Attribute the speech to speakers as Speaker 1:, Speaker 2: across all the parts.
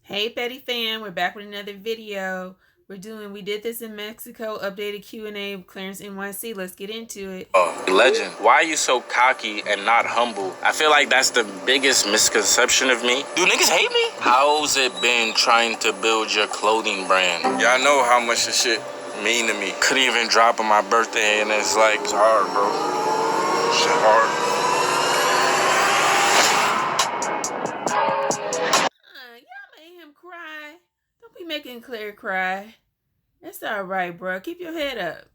Speaker 1: Hey Petty fam, we're back with another video. We did this in Mexico, updated Q&A with Clarence NYC. Let's get into it.
Speaker 2: Legend, why are you so cocky and not humble? I feel like that's the biggest misconception of me. Do niggas hate me? How's it been trying to build your clothing brand? Y'all know how much this shit mean to me. Couldn't even drop on my birthday and it's like, it's hard, bro. Shit hard.
Speaker 1: Y'all made him cry. Don't be making Claire cry. That's all right, bro. Keep your head up.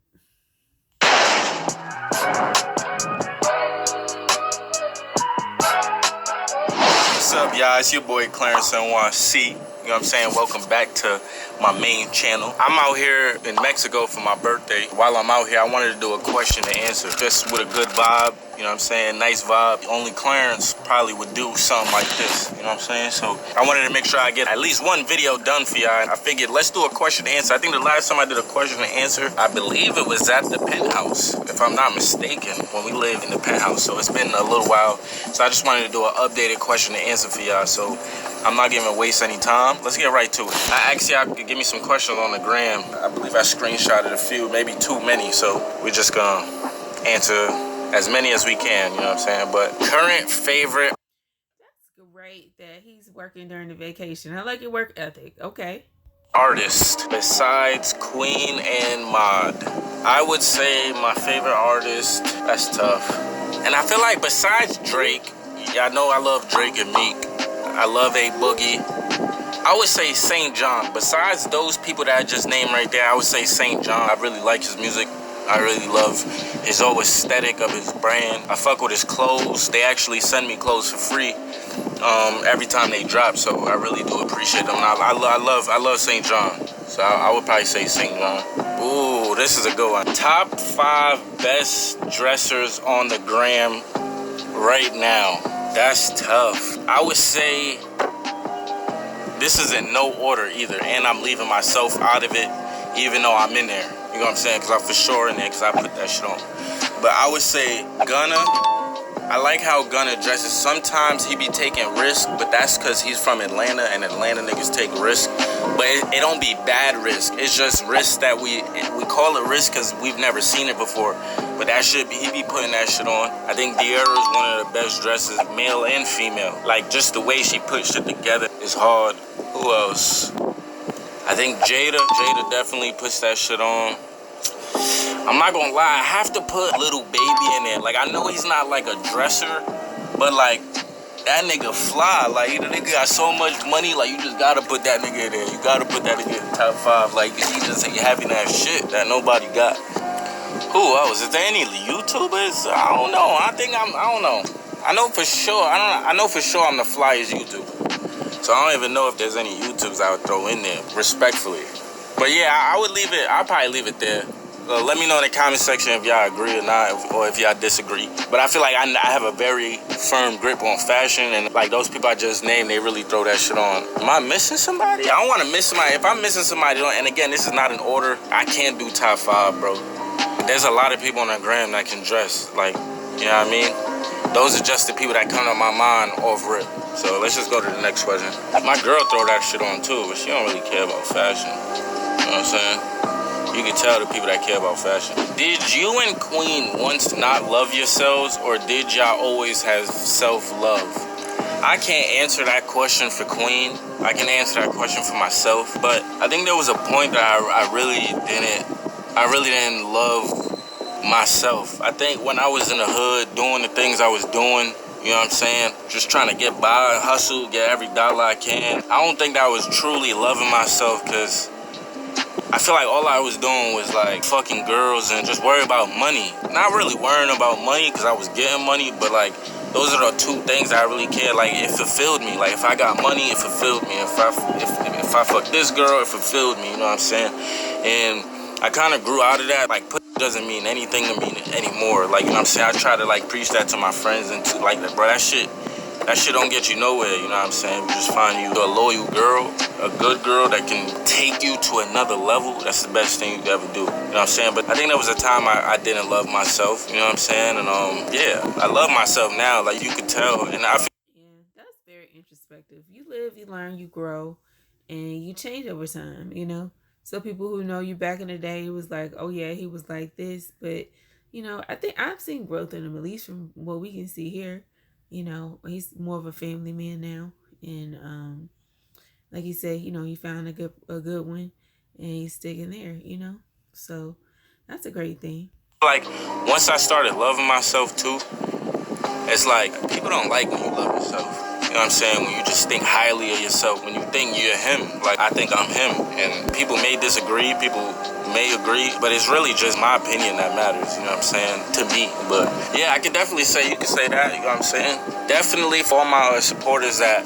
Speaker 2: What's up, y'all? It's your boy Clarence NYC. You know what I'm saying? Welcome back to my main channel. I'm out here in Mexico for my birthday. While I'm out here, I wanted to do a question and answer, just with a good vibe. You know what I'm saying? Nice vibe. Only Clarence probably would do something like this. You know what I'm saying? So I wanted to make sure I get at least one video done for y'all. I figured let's do a question and answer. I think the last time I did a question and answer, I believe it was at the penthouse, if I'm not mistaken, when we lived in the penthouse. So it's been a little while. So I just wanted to do an updated question and answer for y'all. So I'm not gonna waste any time. Let's get right to it. I asked y'all to give me some questions on the gram. I believe I screenshotted a few, maybe too many. So we're just gonna answer as many as we can, you know what I'm saying? But current favorite.
Speaker 1: That's great that he's working during the vacation. I like your work ethic. Okay.
Speaker 2: Artist besides Queen and Mod. I would say my favorite artist, that's tough. And I feel like besides Drake, y'all know I love Drake and Meek. I love A Boogie. I would say St. John. Besides those people that I just named right there, I would say St. John. I really like his music. I really love his whole aesthetic of his brand. I fuck with his clothes. They actually send me clothes for free every time they drop, so I really do appreciate them. I love St. John, so I would probably say St. John. Ooh, this is a good one. Top 5 best dressers on the gram right now. That's tough. I would say this is in no order either, and I'm leaving myself out of it, even though I'm in there. You know what I'm saying? Because I'm for sure in there because I put that shit on. But I would say Gunna. I like how Gunna dresses. Sometimes he be taking risks, but that's because he's from Atlanta, and Atlanta niggas take risks. But it don't be bad risk. It's just risk that we call it risk because we've never seen it before. But that shit, he be putting that shit on. I think Diarra is one of the best dresses, male and female. Like, just the way she puts it together is hard. Who else? I think Jada definitely puts that shit on. I'm not gonna lie, I have to put Little Baby in there. Like, I know he's not like a dresser, but like, that nigga fly. Like, the nigga got so much money, like, you just gotta put that nigga in there. You gotta put that nigga in the top 5. Like, he just having that shit that nobody got. Who else? Is there any YouTubers? I don't know. I don't know. I know for sure I'm the flyest YouTuber. So I don't even know if there's any YouTubers I would throw in there, respectfully. But yeah, I would leave it. I'll probably leave it there. Let me know in the comment section if y'all agree or not, or if y'all disagree. But I feel like I have a very firm grip on fashion, and like those people I just named, they really throw that shit on. Am I missing somebody? I don't want to miss somebody. If I'm missing somebody, and again, this is not an order, I can't do top 5, bro. There's a lot of people on the gram that can dress, like, you know what I mean? Those are just the people that come to my mind off rip. So let's just go to the next question. My girl throw that shit on too, but she don't really care about fashion. You know what I'm saying? You can tell the people that care about fashion. Did you and Queen once not love yourselves, or did y'all always have self-love? I can't answer that question for Queen. I can answer that question for myself, but I think there was a point that I really didn't love myself. I think when I was in the hood doing the things I was doing, you know what I'm saying? Just trying to get by, hustle, get every dollar I can. I don't think that I was truly loving myself, because I feel like all I was doing was like fucking girls and just worry about money. Not really worrying about money because I was getting money, but like those are the 2 things I really cared. Like, it fulfilled me. Like, if I got money, it fulfilled me. If I fucked this girl, it fulfilled me. You know what I'm saying? And I kind of grew out of that. Like, doesn't mean anything to me anymore. Like, you know what I'm saying? I try to like preach that to my friends and to like that, bro. That shit don't get you nowhere. You know what I'm saying? You just find you a loyal girl, a good girl that can take you to another level. That's the best thing you could ever do. You know what I'm saying? But I think there was a time I didn't love myself. You know what I'm saying? And yeah, I love myself now. Like, you could tell, and I feel.
Speaker 1: Yeah, that's very introspective. You live, you learn, you grow. and you change over time, you know. So people who know you back in the day, it was like, oh yeah, he was like this. But, you know, I think I've seen growth in him, at least from what we can see here. You know, he's more of a family man now. And like he said, you know, he found a good one and he's sticking there, you know. So that's a great thing.
Speaker 2: Like, once I started loving myself too, it's like people don't like when you love yourself. You know what I'm saying? When you just think highly of yourself, when you think you're him, like I think I'm him. And people may disagree, people may agree, but it's really just my opinion that matters, you know what I'm saying, to me. But yeah, I can definitely say, you can say that, you know what I'm saying? Definitely for all my supporters that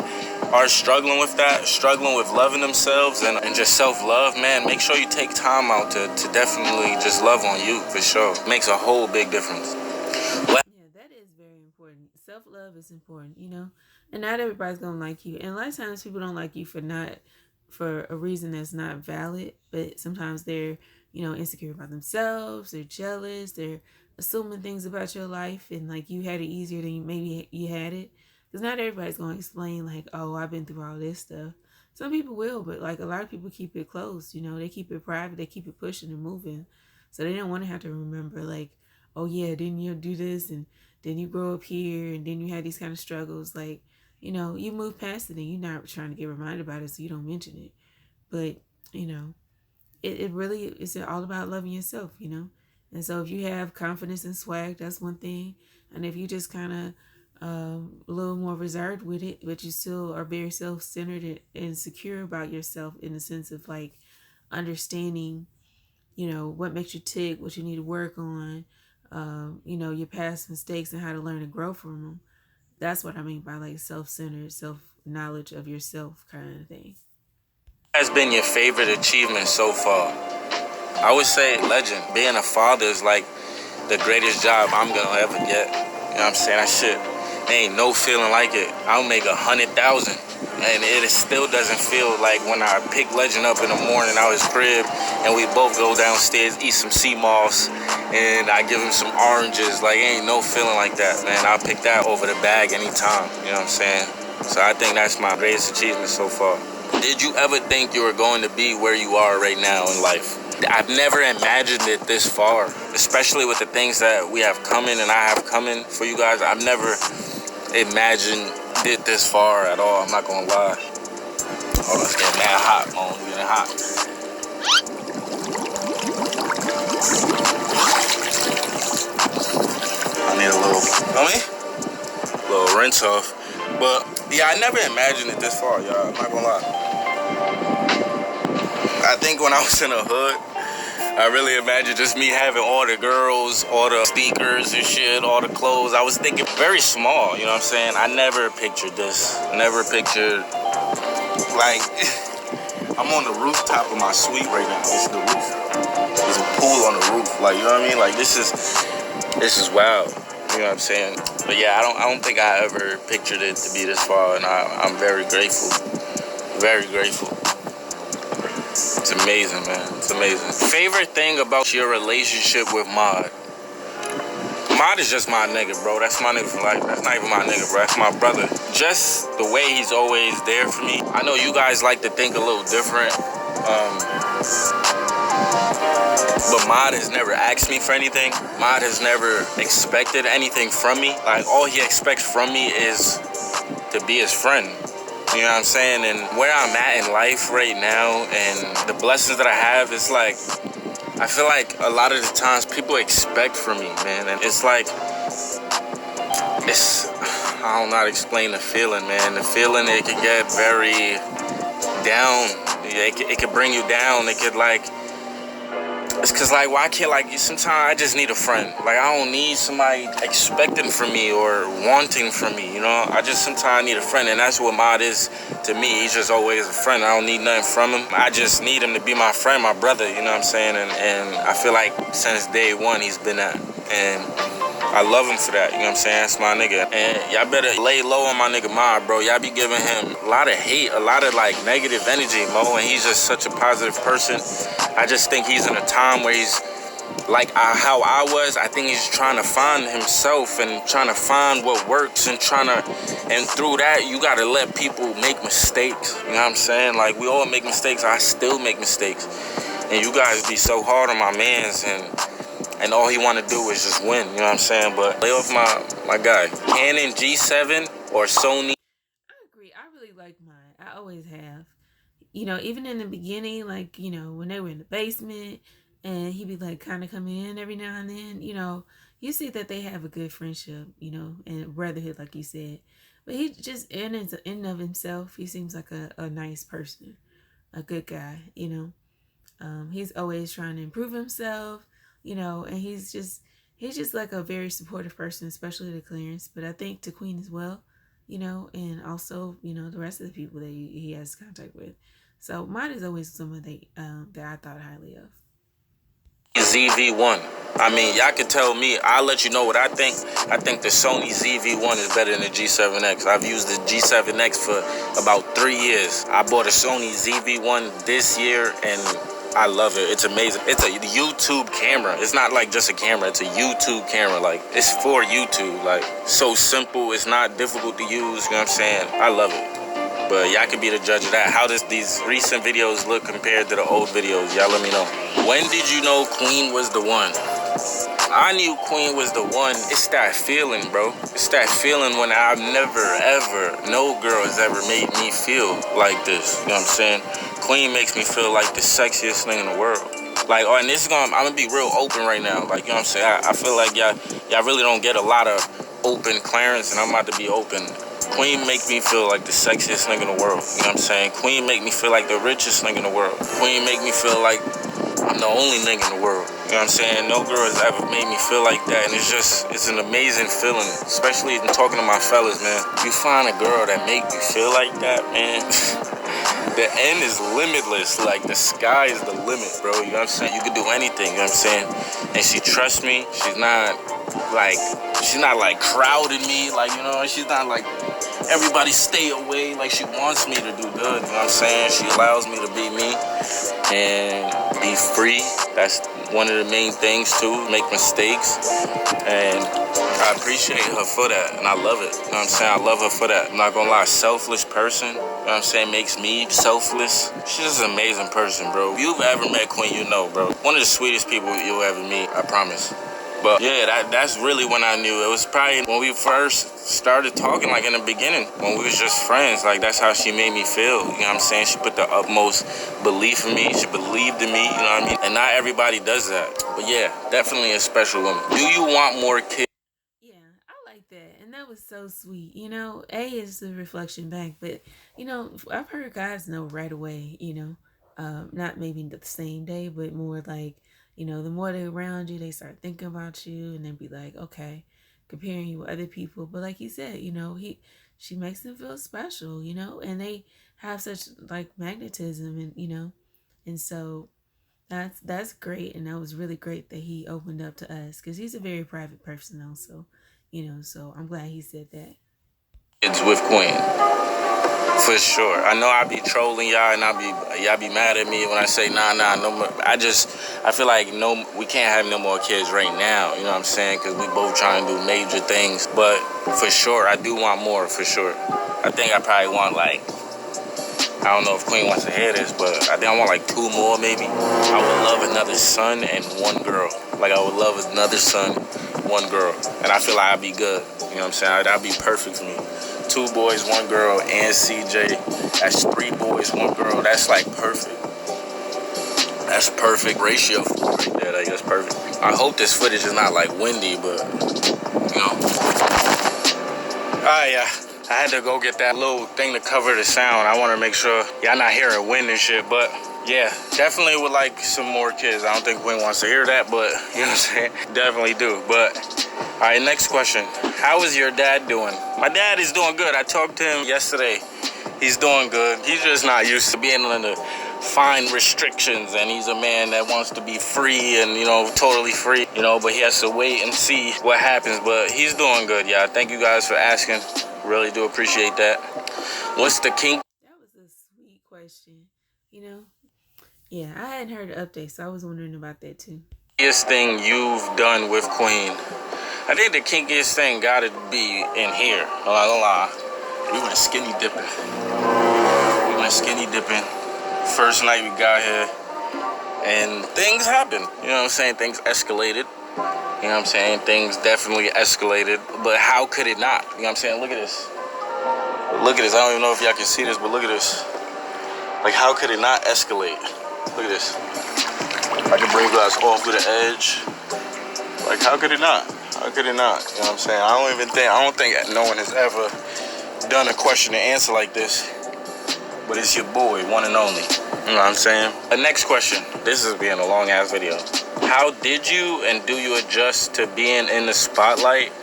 Speaker 2: are struggling with that, struggling with loving themselves and just self-love, man, make sure you take time out to definitely just love on you, for sure. It makes a whole big difference.
Speaker 1: Yeah, that is very important. Self love is important, you know. And not everybody's gonna like you. And a lot of times people don't like you for a reason that's not valid. But sometimes they're, you know, insecure about themselves. They're jealous. They're assuming things about your life, and like you had it easier than maybe you had it. Because not everybody's gonna explain like, oh, I've been through all this stuff. Some people will, but like a lot of people keep it close. You know, they keep it private. They keep it pushing and moving, so they don't want to have to remember like, oh yeah, didn't you do this, and then you grow up here, and then you had these kind of struggles. Like, you know, you move past it, and you're not trying to get reminded about it, so you don't mention it. But you know, it really is all about loving yourself, you know. And so if you have confidence and swag, that's one thing. And if you just kind of a little more reserved with it, but you still are very self-centered and secure about yourself in the sense of like understanding, you know, what makes you tick, what you need to work on, you know, your past mistakes and how to learn and grow from them. That's what I mean by like self-centered, self-knowledge of yourself kind of thing.
Speaker 2: Has been your favorite achievement so far? I would say legend. Being a father is like the greatest job I'm gonna ever get. You know what I'm saying? That shit, there ain't no feeling like it. I'll make 100,000, and it still doesn't feel like when I pick Legend up in the morning out his crib, and we both go downstairs, eat some sea moss, and I give him some oranges. Like, ain't no feeling like that, man. I'll pick that over the bag anytime. You know what I'm saying? So I think that's my greatest achievement so far. Did you ever think you were going to be where you are right now in life? I've never imagined it this far, especially with the things that we have coming and I have coming for you guys. I've never imagined it this far at all. I'm not gonna lie. Oh, it's getting mad hot, man. It's getting hot. I need a little, little rinse off. But yeah, I never imagined it this far, y'all. I'm not gonna lie. I think when I was in the hood, I really imagined just me having all the girls, all the speakers and shit, all the clothes. I was thinking very small, you know what I'm saying? I never pictured this. Never pictured, like, I'm on the rooftop of my suite right now. This is the roof. There's a pool on the roof. Like, you know what I mean? Like, this is wild. You know what I'm saying? But yeah, I don't think I ever pictured it to be this far, and I'm very grateful. Very grateful. It's amazing, man. It's amazing. Favorite thing about your relationship with Mod? Mod is just my nigga, bro. That's my nigga for life. That's not even my nigga, bro. That's my brother. Just the way he's always there for me. I know you guys like to think a little different. But Mod has never asked me for anything. Mod has never expected anything from me. Like, all he expects from me is to be his friend. You know what I'm saying? And where I'm at in life right now and the blessings that I have, it's like, I feel like a lot of the times people expect from me, man. And it's like, I don't know how to explain the feeling, man. The feeling, it can get very down. It could bring you down. It could like, it's cause like, why can't, like, sometimes I just need a friend. Like, I don't need somebody expecting from me or wanting from me, you know? I just sometimes need a friend, and that's what Mod is to me. He's just always a friend. I don't need nothing from him. I just need him to be my friend, my brother, you know what I'm saying? And I feel like since day one, he's been that. And I love him for that, you know what I'm saying? That's my nigga. And y'all better lay low on my nigga Mod, bro. Y'all be giving him a lot of hate, a lot of like negative energy, Mo, and he's just such a positive person. I just think he's in a time where he's like how I was. I think he's trying to find himself and trying to find what works and and through that, you gotta let people make mistakes. You know what I'm saying? Like, we all make mistakes. I still make mistakes. And you guys be so hard on my mans, and all he want to do is just win. You know what I'm saying? But lay off my guy. Canon G7 or Sony.
Speaker 1: I agree. I really like mine. I always have. You know, even in the beginning, like, you know, when they were in the basement and he'd be like kind of coming in every now and then, you know, you see that they have a good friendship, you know, and brotherhood, like you said. But he just, in and of himself, he seems like a nice person, a good guy, you know. He's always trying to improve himself, you know, and he's just like a very supportive person, especially to Clarence, but I think to Queen as well, you know, and also, you know, the rest of the people that he has contact with. So mine is always someone that I thought highly of.
Speaker 2: ZV-1. I mean, y'all can tell me. I'll let you know what I think. I think the Sony ZV-1 is better than the G7X. I've used the G7X for about 3 years. I bought a Sony ZV-1 this year, and I love it. It's amazing. It's a YouTube camera. It's not like just a camera. It's a YouTube camera. Like, it's for YouTube. Like, so simple. It's not difficult to use. You know what I'm saying? I love it. But y'all can be the judge of that. How does these recent videos look compared to the old videos? Y'all let me know. When did you know Queen was the one? I knew Queen was the one. It's that feeling, bro. It's that feeling when I've never, ever, no girl has ever made me feel like this. You know what I'm saying? Queen makes me feel like the sexiest thing in the world. Like, oh, and this is I'm gonna be real open right now. Like, you know what I'm saying? I feel like y'all really don't get a lot of open Clarence, and I'm about to be open. Queen make me feel like the sexiest nigga in the world. You know what I'm saying? Queen make me feel like the richest nigga in the world. Queen make me feel like I'm the only nigga in the world. You know what I'm saying? No girl has ever made me feel like that. And it's an amazing feeling. Especially in talking to my fellas, man. You find a girl that make you feel like that, man. The end is limitless. Like, the sky is the limit, bro. You know what I'm saying? You can do anything, you know what I'm saying? And she trusts me. She's not like crowding me. Like, you know, she's not like everybody stay away. Like, she wants me to do good, you know what I'm saying? She allows me to be me and be free. That's one of the main things too, make mistakes. And I appreciate her for that, and I love it. You know what I'm saying? I love her for that. I'm not gonna lie, selfless person, you know what I'm saying, makes me selfless. She's just an amazing person, bro. If you've ever met Queen, you know, bro. One of the sweetest people you'll ever meet, I promise. But yeah, that's really when I knew. It was probably when we first started talking, like in the beginning, when we was just friends. Like, that's how she made me feel. You know what I'm saying? She put the utmost belief in me. She believed in me, you know what I mean? And not everybody does that. But yeah, definitely a special woman. Do you want more kids?
Speaker 1: Yeah, I like that. And that was so sweet. You know, A is the reflection back, but, you know, I've heard guys know right away, you know, not maybe the same day, but more like, you know, the more they're around you, they start thinking about you and then be like, okay, comparing you with other people. But like you said, you know, she makes them feel special, you know, and they have such like magnetism and, you know, and so that's great, and that was really great that he opened up to us because he's a very private person also, you know. So I'm glad he said that.
Speaker 2: It's with Queen. For sure. I know I be trolling y'all and y'all be mad at me when I say nah, no more. I feel like no, we can't have no more kids right now, you know what I'm saying? Because we both trying to do major things. But for sure, I do want more, for sure. I think I probably want like, I don't know if Queen wants to hear this, but I think I want like 2 more maybe. I would love another son and 1 girl. Like, I would love another son, 1 girl. And I feel like I'd be good, you know what I'm saying? That'd be perfect for me. 2 boys, 1 girl, and CJ. That's 3 boys, 1 girl. That's like perfect. That's perfect ratio right there. Like, that's perfect. I hope this footage is not like windy, but you know. Alright, yeah. I had to go get that little thing to cover the sound. I want to make sure y'all not hearing wind and shit, but yeah, definitely would like some more kids. I don't think Queen wants to hear that, but you know what I'm saying? Definitely do. But all right, next question. How is your dad doing? My dad is doing good. I talked to him yesterday. He's doing good. He's just not used to being under fine restrictions, and he's a man that wants to be free and, you know, totally free, you know, but he has to wait and see what happens. But he's doing good, yeah. Thank you guys for asking. Really do appreciate that. What's the kink?
Speaker 1: That was a sweet question, you know. Yeah, I hadn't heard the update, so I was wondering about that too.
Speaker 2: Kinkiest thing you've done with Queen? I think the kinkiest thing gotta be in here. I'm not gonna lie. We went skinny dipping. First night we got here, and things happened. You know what I'm saying? Things escalated. You know what I'm saying? Things definitely escalated. But how could it not? You know what I'm saying? Look at this. Look at this. I don't even know if y'all can see this, but look at this. Like, how could it not escalate? Look at this. I can bring glass off with the edge. Like, how could it not? How could it not? You know what I'm saying? I don't think no one has ever done a question and answer like this. But it's your boy, one and only. You know what I'm saying? The next question. This is being a long ass video. How did you and do you adjust to being in the spotlight?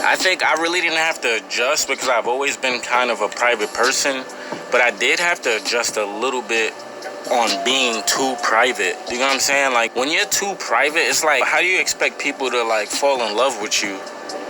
Speaker 2: I think I really didn't have to adjust because I've always been kind of a private person. But I did have to adjust a little bit on being too private. You know what I'm saying? Like, when you're too private, it's like, how do you expect people to like fall in love with you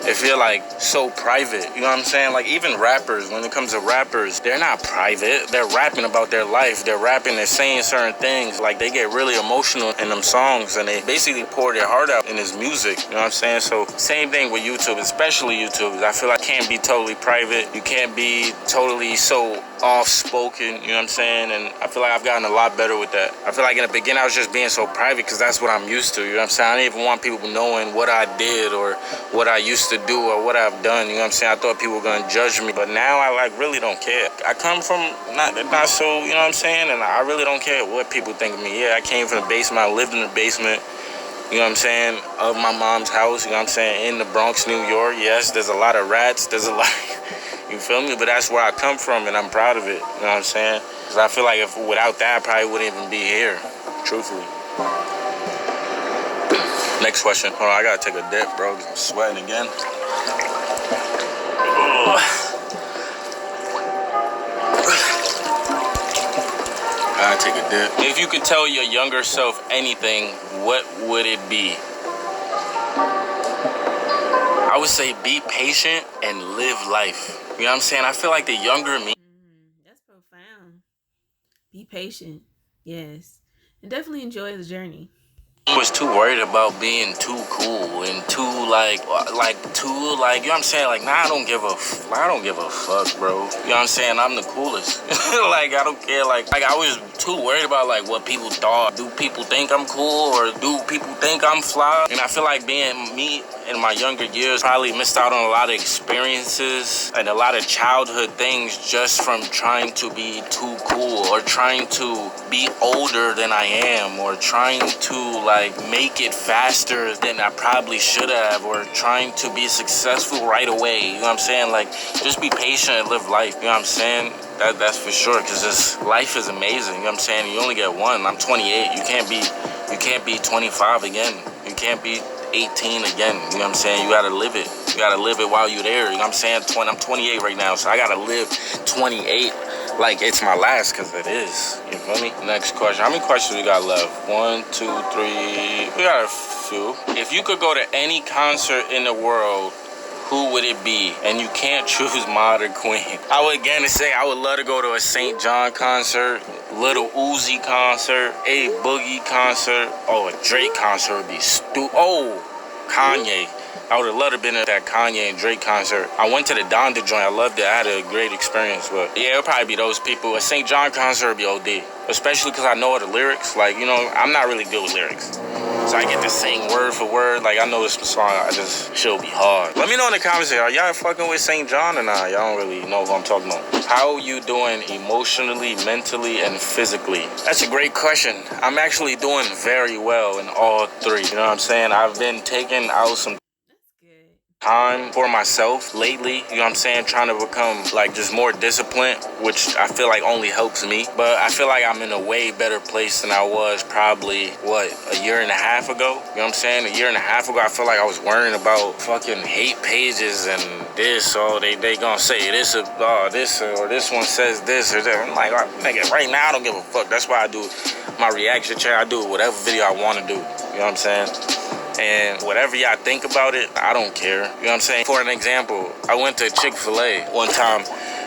Speaker 2: if you're like so private? You know what I'm saying? Like, even rappers, when it comes to rappers, they're not private. They're rapping about their life. They're saying certain things. Like, they get really emotional in them songs, and they basically pour their heart out in his music. You know what I'm saying? So same thing with YouTube, especially YouTube. I feel like you can't be totally private. You can't be totally so off-spoken, you know what I'm saying? And I feel like I've gotten a lot better with that. I feel like in the beginning I was just being so private because that's what I'm used to, you know what I'm saying? I didn't even want people knowing what I did or what I used to do or what I've done, you know what I'm saying? I thought people were gonna judge me, but now I like really don't care. I come from not so, you know what I'm saying? And I really don't care what people think of me. Yeah, I came from the basement, I lived in the basement, you know what I'm saying, of my mom's house, you know what I'm saying, in the Bronx, New York. Yes, there's a lot of rats, there's a lot, you feel me? But that's where I come from, and I'm proud of it, you know what I'm saying? Because I feel like if without that, I probably wouldn't even be here, truthfully. Next question. Hold on, I gotta take a dip, bro, because I'm sweating again. I gotta take a dip. If you could tell your younger self anything, what would it be? I would say be patient and live life. You know what I'm saying? I feel like the younger me.
Speaker 1: That's profound. Be patient. Yes. And definitely enjoy the journey.
Speaker 2: I was too worried about being too cool and too you know what I'm saying? Like, nah, I don't give a fuck, bro. You know what I'm saying? I'm the coolest. Like, I don't care. Like I was too worried about like what people thought. Do people think I'm cool or do people think I'm fly? And I feel like being me in my younger years probably missed out on a lot of experiences and a lot of childhood things just from trying to be too cool or trying to be older than I am or trying to like make it faster than I probably should have or trying to be successful right away. You know what I'm saying? Like, just be patient and live life. You know what I'm saying? That's for sure, because this life is amazing. You know what I'm saying? You only get one. I'm 28. You can't be 25 again. You can't be 18 again. You know what I'm saying? You gotta live it. You gotta live it while you're there. You know what I'm saying? I'm 28 right now, so I gotta live 28 like it's my last, because it is. You feel me? Next question. How many questions we got left? 1, 2, 3. We got a few. If you could go to any concert in the world, who would it be? And you can't choose Mod or Queen. I would again say I would love to go to a St. John concert, Little Uzi concert, A Boogie concert. Oh, a Drake concert would be Oh, Kanye. I would have loved to have been at that Kanye and Drake concert. I went to the Donda joint. I loved it. I had a great experience. But yeah, it'll probably be those people. A St. John concert would be OD. Especially because I know all the lyrics. Like, you know, I'm not really good with lyrics. So I get to sing word for word. Like, I know this song, she'll be hard. Let me know in the comments, are y'all fucking with St. John or not? Y'all don't really know who I'm talking about. How are you doing emotionally, mentally, and physically? That's a great question. I'm actually doing very well in all three. You know what I'm saying? I've been taking out some time for myself lately, you know what I'm saying, trying to become like just more disciplined, which I feel like only helps me. But I feel like I'm in a way better place than I was probably a year and a half ago. You know what I'm saying? A year and a half ago, I feel like I was worrying about fucking hate pages and this, or they gonna say this or this one says this or that. I'm like, nigga, right now I don't give a fuck. That's why I do my reaction chat. I do whatever video I want to do. You know what I'm saying? And whatever y'all think about it, I don't care. You know what I'm saying? For an example, I went to Chick-fil-A one time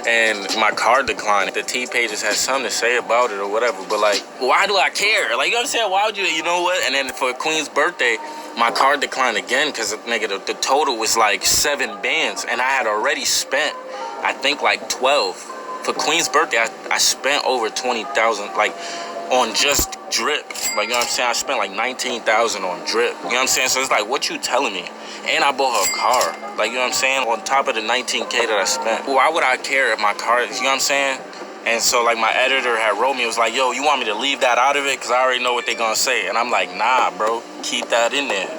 Speaker 2: and my card declined. The T pages had something to say about it or whatever, but like, why do I care? Like, you know what I'm saying? Why would you know what? And then for Queen's birthday, my card declined again because, nigga, the total was like 7 bands, and I had already spent, I think, like 12. For Queen's birthday, I spent over 20,000, like, on just drip. Like, you know what I'm saying? I spent like 19,000 on drip. You know what I'm saying? So it's like, what you telling me? And I bought her a car. Like, you know what I'm saying? On top of the 19K that I spent. Why would I care if my car, you know what I'm saying? And so, like, my editor had wrote me, it was like, yo, you want me to leave that out of it? Because I already know what they gonna say. And I'm like, nah, bro, keep that in there.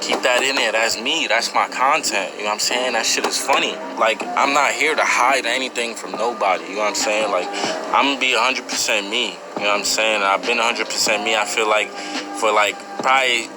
Speaker 2: Keep that in there. That's me. That's my content. You know what I'm saying? That shit is funny. Like, I'm not here to hide anything from nobody. You know what I'm saying? Like, I'm gonna be 100% me. You know what I'm saying? I've been 100% me. I feel like for like probably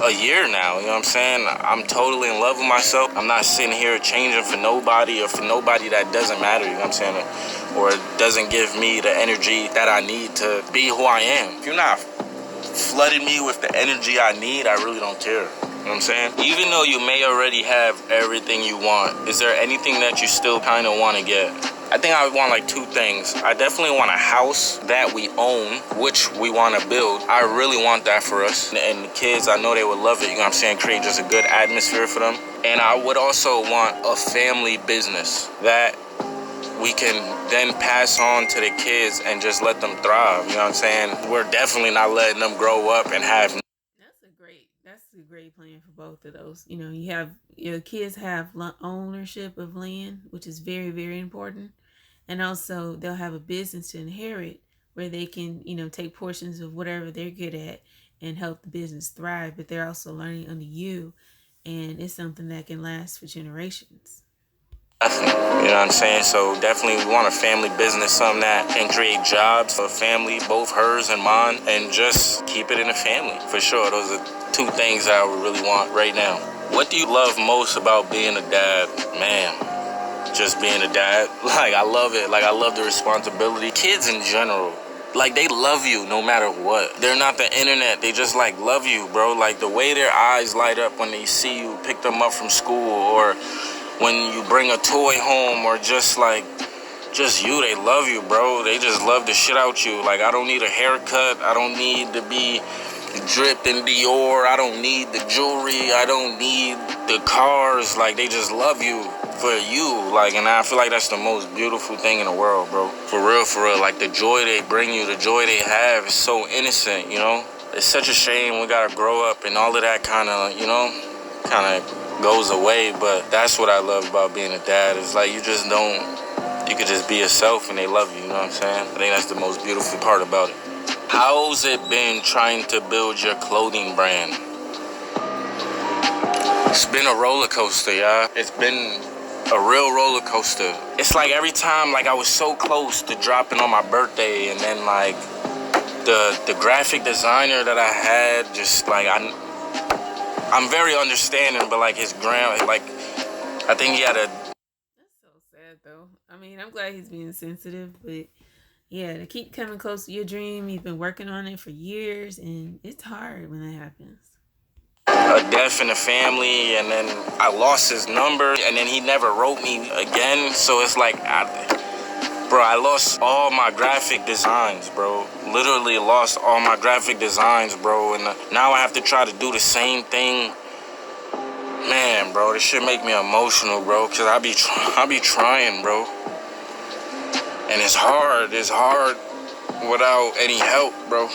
Speaker 2: a year now. You know what I'm saying? I'm totally in love with myself. I'm not sitting here changing for nobody or for nobody that doesn't matter. You know what I'm saying? Or doesn't give me the energy that I need to be who I am. If you're not flooding me with the energy I need, I really don't care. You know what I'm saying? Even though you may already have everything you want, is there anything that you still kind of want to get? I think I would want like 2 things. I definitely want a house that we own, which we want to build. I really want that for us. And the kids, I know they would love it. You know what I'm saying? Create just a good atmosphere for them. And I would also want a family business that we can then pass on to the kids and just let them thrive. You know what I'm saying? We're definitely not letting them grow up and have.
Speaker 1: That's a great plan for both of those. You know, you have your kids have ownership of land, which is very, very important. And also they'll have a business to inherit where they can, you know, take portions of whatever they're good at and help the business thrive. But they're also learning under you, and it's something that can last for generations.
Speaker 2: You know what I'm saying? So definitely we want a family business, something that can create jobs for family, both hers and mine, and just keep it in the family. For sure, those are 2 things I would really want right now. What do you love most about being a dad? Man, just being a dad. Like, I love it. Like, I love the responsibility. Kids in general, like, they love you no matter what. They're not the internet. They just, like, love you, bro. Like, the way their eyes light up when they see you pick them up from school, or when you bring a toy home, or just you, they love you, bro. They just love the shit out you. Like, I don't need a haircut. I don't need to be dripped in Dior. I don't need the jewelry. I don't need the cars. Like, they just love you for you. Like, and I feel like that's the most beautiful thing in the world, bro. For real, for real. Like, the joy they bring you, the joy they have is so innocent, you know? It's such a shame we gotta grow up and all of that kind of, you know, goes away. But that's what I love about being a dad. It's like, you could just be yourself and they love you, you know what I'm saying? I think that's the most beautiful part about it. How's it been trying to build your clothing brand? It's been a roller coaster, y'all. It's been a real roller coaster. It's like every time, like, I was so close to dropping on my birthday, and then like the graphic designer that I had, just like, I'm very understanding, but like his like, I think he had a.
Speaker 1: That's so sad, though. I mean, I'm glad he's being sensitive, but yeah, to keep coming close to your dream, you've been working on it for years, and it's hard when that happens.
Speaker 2: A death in the family, and then I lost his number, and then he never wrote me again. So it's like, bro, I lost all my graphic designs, bro. Literally lost all my graphic designs, bro. And now I have to try to do the same thing. Man, bro, this shit make me emotional, bro, because I be trying, bro. And it's hard without any help, bro.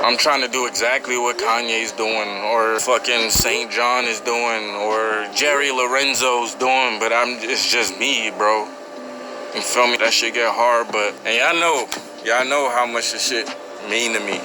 Speaker 2: I'm trying to do exactly what Kanye's doing, or fucking St. John is doing, or Jerry Lorenzo's doing, but it's just me, bro. You feel me? That shit get hard, but, and y'all know how much this shit mean to me.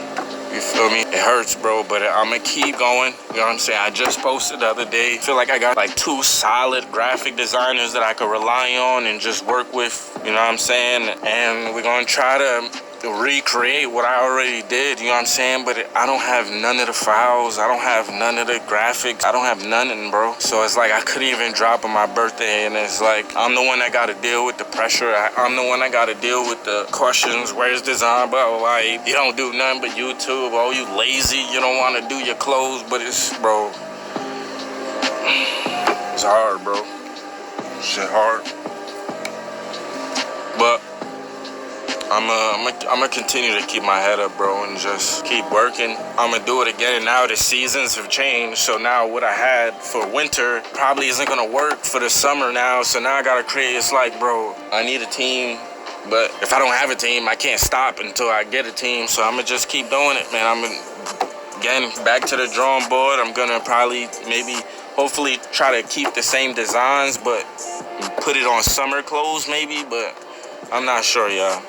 Speaker 2: You feel me? It hurts, bro, but I'ma keep going. You know what I'm saying? I just posted the other day. I feel like I got like 2 solid graphic designers that I could rely on and just work with. You know what I'm saying? And we're gonna try to recreate what I already did, you know what I'm saying? But I don't have none of the files. I don't have none of the graphics. I don't have nothing, bro. So it's like I couldn't even drop on my birthday, and it's like I'm the one that got to deal with the pressure. I'm the one that got to deal with the questions. Where's design? But like, you don't do nothing but YouTube. Oh, you lazy. You don't want to do your clothes. But it's, bro, it's hard, bro. Shit hard. But I'm gonna continue to keep my head up, bro, and just keep working. I'm gonna do it again, and now the seasons have changed, so now what I had for winter probably isn't gonna work for the summer now, so now I gotta create. It's like, bro, I need a team, but if I don't have a team, I can't stop until I get a team, so I'm gonna just keep doing it, man. Again, back to the drawing board. I'm gonna probably, hopefully try to keep the same designs, but put it on summer clothes maybe, but I'm not sure, y'all.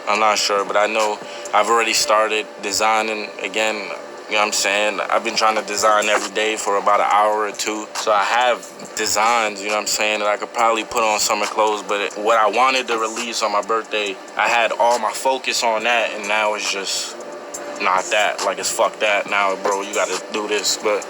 Speaker 2: I'm not sure, but I know I've already started designing again. You know what I'm saying? I've been trying to design every day for about an hour or two. So I have designs, you know what I'm saying, that I could probably put on summer clothes. But what I wanted to release on my birthday, I had all my focus on that, and now it's just not that. Like, it's fuck that. Now, bro, you gotta do this. But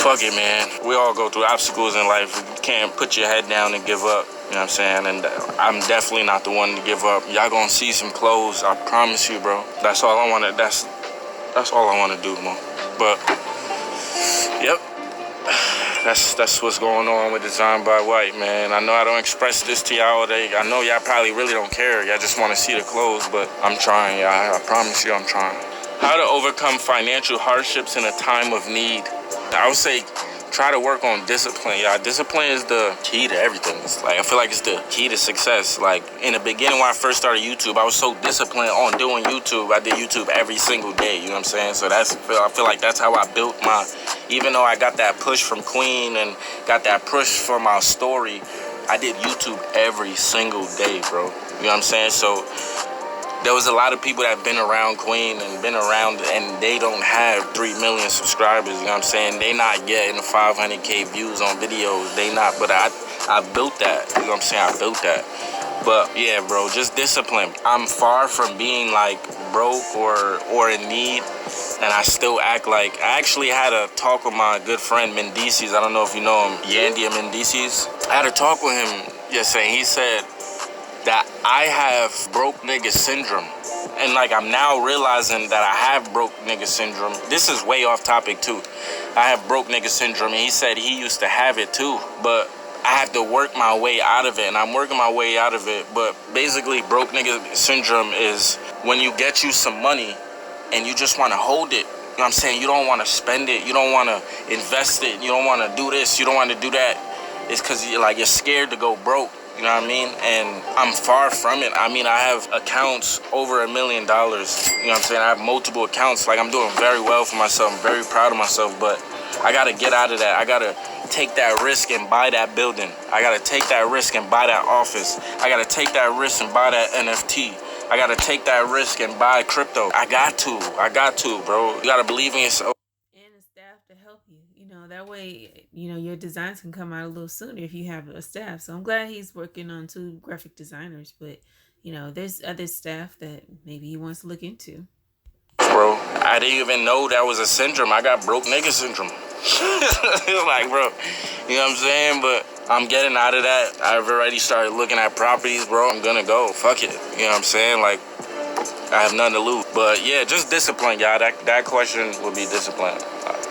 Speaker 2: fuck it, man. We all go through obstacles in life. You can't put your head down and give up. You know what I'm saying? And I'm definitely not the one to give up. Y'all gonna see some clothes, I promise you, bro. That's all I wanna, that's all I wanna do, man. But, yep. That's what's going on with Design by White, man. I know I don't express this to y'all all day. I know y'all probably really don't care. Y'all just wanna see the clothes, but I'm trying, y'all. I promise you I'm trying. How to overcome financial hardships in a time of need. I would say, try to work on discipline, y'all. Discipline is the key to everything. It's like, I feel like it's the key to success. Like, in the beginning when I first started YouTube, I was so disciplined on doing YouTube. I did YouTube every single day, you know what I'm saying? So I feel like that's how I built even though I got that push from Queen and got that push for my story, I did YouTube every single day, bro. You know what I'm saying? So there was a lot of people that have been around Queen and been around, and they don't have 3 million subscribers, you know what I'm saying? They not getting 500K views on videos. They not, but I built that, you know what I'm saying? I built that. But yeah, bro, just discipline. I'm far from being like broke or in need, and I still act like, I actually had a talk with my good friend Mendices. I don't know if you know him, Yandy Mendices. I had a talk with him yesterday. He said that I have broke nigga syndrome. And like, I'm now realizing that I have broke nigga syndrome. This is way off topic too. I have broke nigga syndrome, and he said he used to have it too, but I have to work my way out of it, and I'm working my way out of it. But basically, broke nigga syndrome is when you get you some money and you just want to hold it. You know what I'm saying? You don't want to spend it. You don't want to invest it. You don't want to do this. You don't want to do that. It's because you're scared to go broke. You know what I mean? And I'm far from it. I mean, I have accounts over $1 million. You know what I'm saying? I have multiple accounts. Like, I'm doing very well for myself. I'm very proud of myself. But I got to get out of that. I got to take that risk and buy that building. I got to take that risk and buy that office. I got to take that risk and buy that NFT. I got to take that risk and buy crypto. I got to, bro. You got to believe in yourself.
Speaker 1: And a staff to help you. You know, that way, you know, your designs can come out a little sooner if you have a staff. So I'm glad he's working on 2 graphic designers, but you know, there's other staff that maybe he wants to look into.
Speaker 2: Bro, I didn't even know that was a syndrome. I got broke nigga syndrome. Like, bro, you know what I'm saying? But I'm getting out of that. I've already started looking at properties, bro. I'm gonna go. Fuck it. You know what I'm saying? Like, I have nothing to lose. But yeah, just discipline, y'all. That question would be discipline.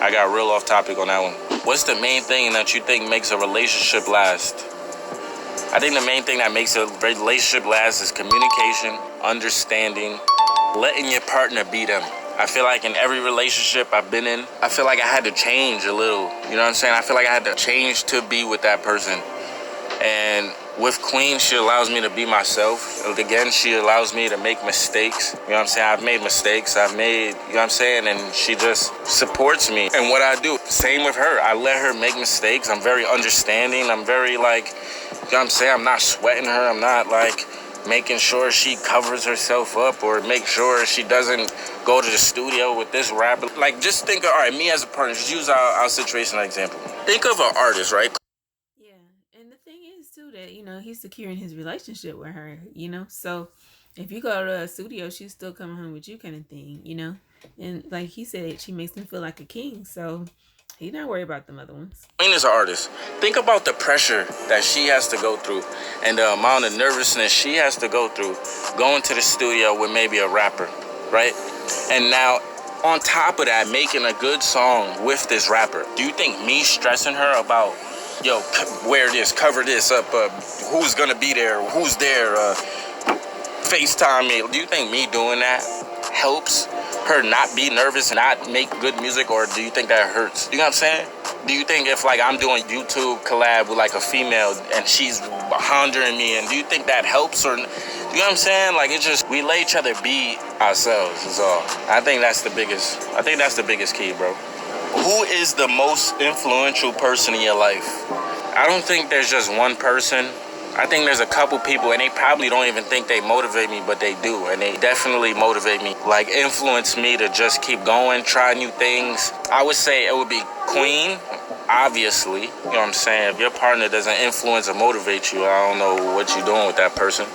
Speaker 2: I got real off topic on that one. What's the main thing that you think makes a relationship last? I think the main thing that makes a relationship last is communication, understanding, letting your partner be them. I feel like in every relationship I've been in, I feel like I had to change a little. You know what I'm saying? I feel like I had to change to be with that person. And with Queen, she allows me to be myself. Again, she allows me to make mistakes. You know what I'm saying? I've made mistakes. You know what I'm saying? And she just supports me in what I do. Same with her. I let her make mistakes. I'm very understanding. I'm very like, you know what I'm saying? I'm not sweating her. I'm not like making sure she covers herself up or make sure she doesn't go to the studio with this rapper. Like, just think of, all right, me as a partner, just use our situation as an example. Think of an artist, right?
Speaker 1: And the thing is too that, you know, he's securing his relationship with her, you know, so if you go to a studio, she's still coming home with you, kind of thing, you know. And like he said, she makes him feel like a king, so he's not worried about them other ones.
Speaker 2: Queen is an artist. Think about the pressure that she has to go through and the amount of nervousness she has to go through going to the studio with maybe a rapper, right? And now, on top of that, making a good song with this rapper. Do you think me stressing her about yo, wear this, cover this up, who's gonna be there, who's there, FaceTime me. Do you think me doing that helps her not be nervous and not make good music, or do you think that hurts? You know what I'm saying? Do you think if like I'm doing YouTube collab with like a female and she's hounding me, and do you think that helps, or you know what I'm saying? Like, it's just, we let each other be ourselves is all. I think that's the biggest key, bro. Who is the most influential person in your life? I don't think there's just one person. I think there's a couple people, and they probably don't even think they motivate me, but they do, and they definitely motivate me, like influence me to just keep going, try new things. I would say it would be Queen, obviously. You know what I'm saying? If your partner doesn't influence or motivate you, I don't know what you're doing with that person.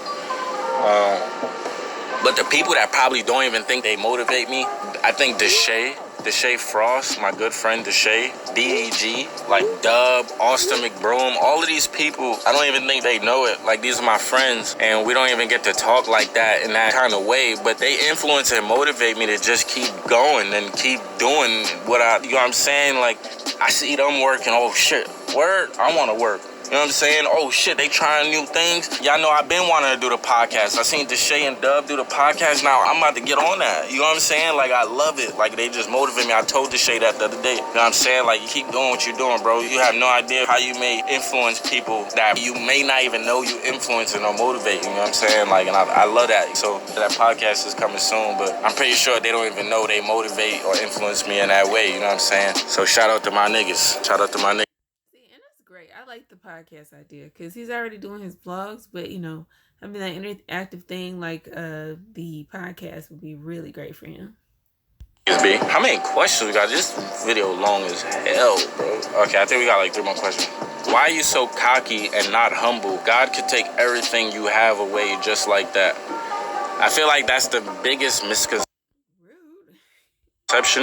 Speaker 2: But the people that probably don't even think they motivate me, I think Deshae Frost, my good friend Deshae, DEG, like Dub, Austin McBroom, all of these people, I don't even think they know it. Like, these are my friends, and we don't even get to talk like that in that kind of way, but they influence and motivate me to just keep going and keep doing what you know what I'm saying? Like, I see them working, oh shit, word, I want to work. You know what I'm saying? Oh shit, they trying new things. Y'all know I've been wanting to do the podcast. I seen Deshae and Dub do the podcast. Now I'm about to get on that. You know what I'm saying? Like, I love it. Like, they just motivate me. I told Deshae that the other day. You know what I'm saying? Like, you keep doing what you're doing, bro. You have no idea how you may influence people that you may not even know you influencing or motivating. You know what I'm saying? Like, and I love that. So that podcast is coming soon, but I'm pretty sure they don't even know they motivate or influence me in that way. You know what I'm saying? So shout out to my niggas. Shout out to my niggas.
Speaker 1: Great. I like the podcast idea because he's already doing his vlogs, but you know, I mean, that interactive thing like the podcast would be really great for him.
Speaker 2: How many questions we got? This video long as hell, bro. Okay, I think we got like 3 more questions. Why are you so cocky and not humble? God could take everything you have away just like that. I feel like that's the biggest misconception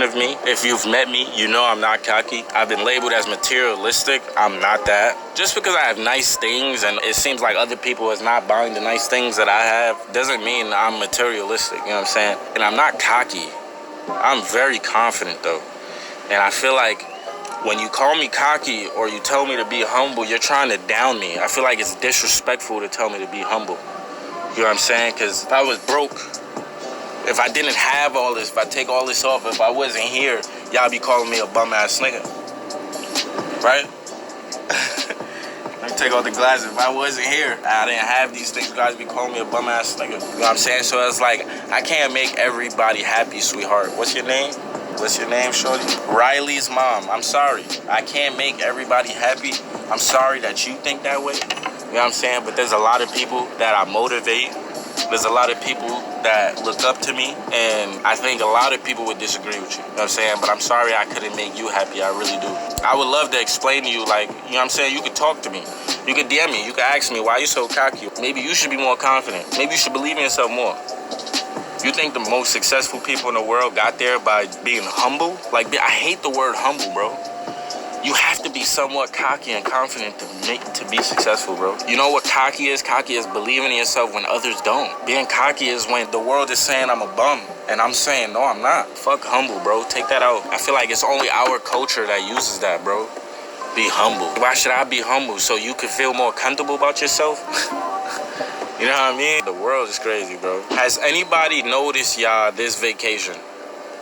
Speaker 2: of me. If you've met me, you know I'm not cocky. I've been labeled as materialistic. I'm not that. Just because I have nice things and it seems like other people is not buying the nice things that I have doesn't mean I'm materialistic, you know what I'm saying? And I'm not cocky. I'm very confident though. And I feel like when you call me cocky or you tell me to be humble, you're trying to down me. I feel like it's disrespectful to tell me to be humble. You know what I'm saying? Because if I was broke, if I didn't have all this, if I take all this off, if I wasn't here, y'all be calling me a bum-ass nigga. Right? Let me take off the glasses. If I wasn't here, I didn't have these things, you guys be calling me a bum-ass nigga. You know what I'm saying? So it's like, I can't make everybody happy, sweetheart. What's your name? What's your name, shorty? Riley's mom. I'm sorry. I can't make everybody happy. I'm sorry that you think that way. You know what I'm saying? But there's a lot of people that I motivate. There's a lot of people that look up to me, and I think a lot of people would disagree with you. You know what I'm saying? But I'm sorry I couldn't make you happy. I really do. I would love to explain to you, like, you know what I'm saying? You could talk to me. You could DM me. You could ask me, why you so cocky? Maybe you should be more confident. Maybe you should believe in yourself more. You think the most successful people in the world got there by being humble? Like, I hate the word humble, bro. You have to be somewhat cocky and confident to be successful, bro. You know what cocky is? Cocky is believing in yourself when others don't. Being cocky is when the world is saying I'm a bum, and I'm saying, no, I'm not. Fuck humble, bro. Take that out. I feel like it's only our culture that uses that, bro. Be humble. Why should I be humble? So you can feel more comfortable about yourself? You know what I mean? The world is crazy, bro. Has anybody noticed y'all this vacation?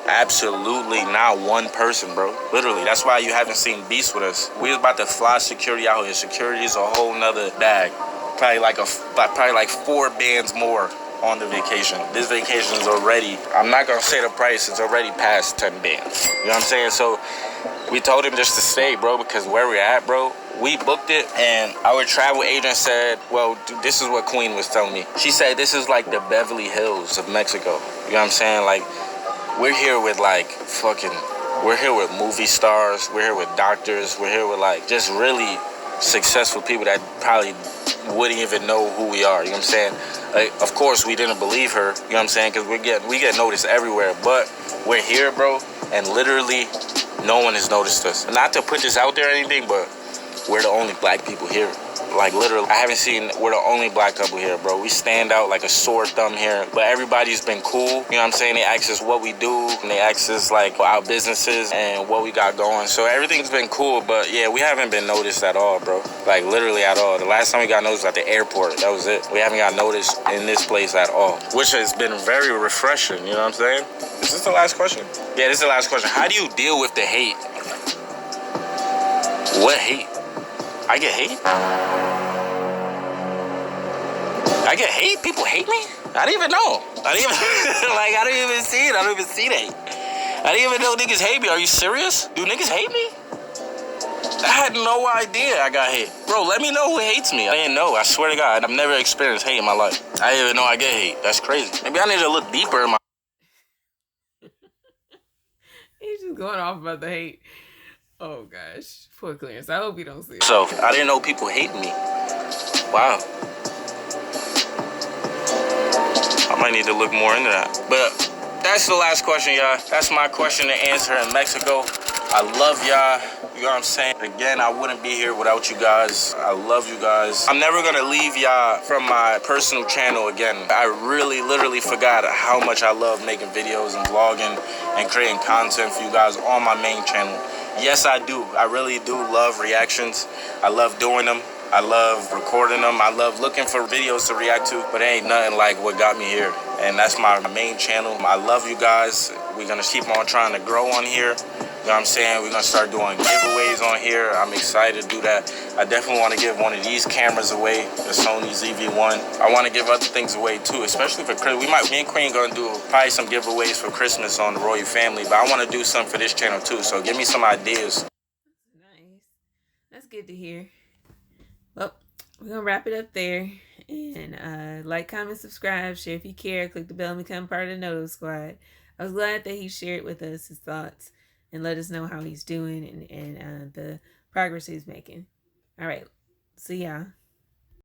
Speaker 2: Absolutely not one person, bro. Literally. That's why you haven't seen Beast with us. We was about to fly security out here. Security is a whole nother bag. Probably like 4 bands more on the vacation. This vacation is already, I'm not gonna say the price, it's already past 10 bands. You know what I'm saying? So we told him just to stay, bro, because where we're at, bro, we booked it, and our travel agent said, well, dude, this is what Queen was telling me. She said this is like the Beverly Hills of Mexico. You know what I'm saying? Like, we're here with we're here with movie stars, we're here with doctors, we're here with like just really successful people that probably wouldn't even know who we are, you know what I'm saying? Like, of course, we didn't believe her, you know what I'm saying? Because we get noticed everywhere, but we're here, bro, and literally no one has noticed us. Not to put this out there or anything, but we're the only black people here. Like literally, I haven't seen, we're the only black couple here, bro. We stand out like a sore thumb here, but everybody's been cool. You know what I'm saying? They ask us what we do, and they ask us like our businesses and what we got going. So everything's been cool, but yeah, we haven't been noticed at all, bro. Like literally at all. The last time we got noticed was at the airport. That was it. We haven't got noticed in this place at all, which has been very refreshing. You know what I'm saying? Is this the last question? Yeah, this is the last question. How do you deal with the hate? What hate? I get hate? I get hate? People hate me? I didn't even know. I didn't even, like, I didn't even see it. I don't even see that. I didn't even know niggas hate me. Are you serious? Do niggas hate me? I had no idea I got hate. Bro, let me know who hates me. I didn't know. I swear to God, I've never experienced hate in my life. I didn't even know I get hate. That's crazy. Maybe I need to look deeper in my...
Speaker 1: He's just going off about the hate. Oh gosh, poor Clarence. I hope you don't see it.
Speaker 2: So, I didn't know people hate me. Wow. I might need to look more into that. But that's the last question, y'all. That's my question to answer in Mexico. I love y'all. You know what I'm saying? Again, I wouldn't be here without you guys. I love you guys. I'm never gonna leave y'all from my personal channel again. I really, literally forgot how much I love making videos and vlogging and creating content for you guys on my main channel. Yes, I do. I really do love reactions. I love doing them. I love recording them. I love looking for videos to react to, but it ain't nothing like what got me here. And that's my main channel. I love you guys. We're gonna keep on trying to grow on here. You know what I'm saying? We're gonna start doing giveaways on here. I'm excited to do that. I definitely want to give one of these cameras away, the Sony ZV-1. I want to give other things away too, especially for Christmas. Me and Queen gonna do probably some giveaways for Christmas on the Royal Family, but I want to do some for this channel too. So give me some ideas.
Speaker 1: Nice. That's good to hear. Well, we're gonna wrap it up there. And like, comment, subscribe, share if you care, click the bell and become part of the Know Squad. I was glad that he shared with us his thoughts and let us know how he's doing and the progress he's making. All right. See y'all.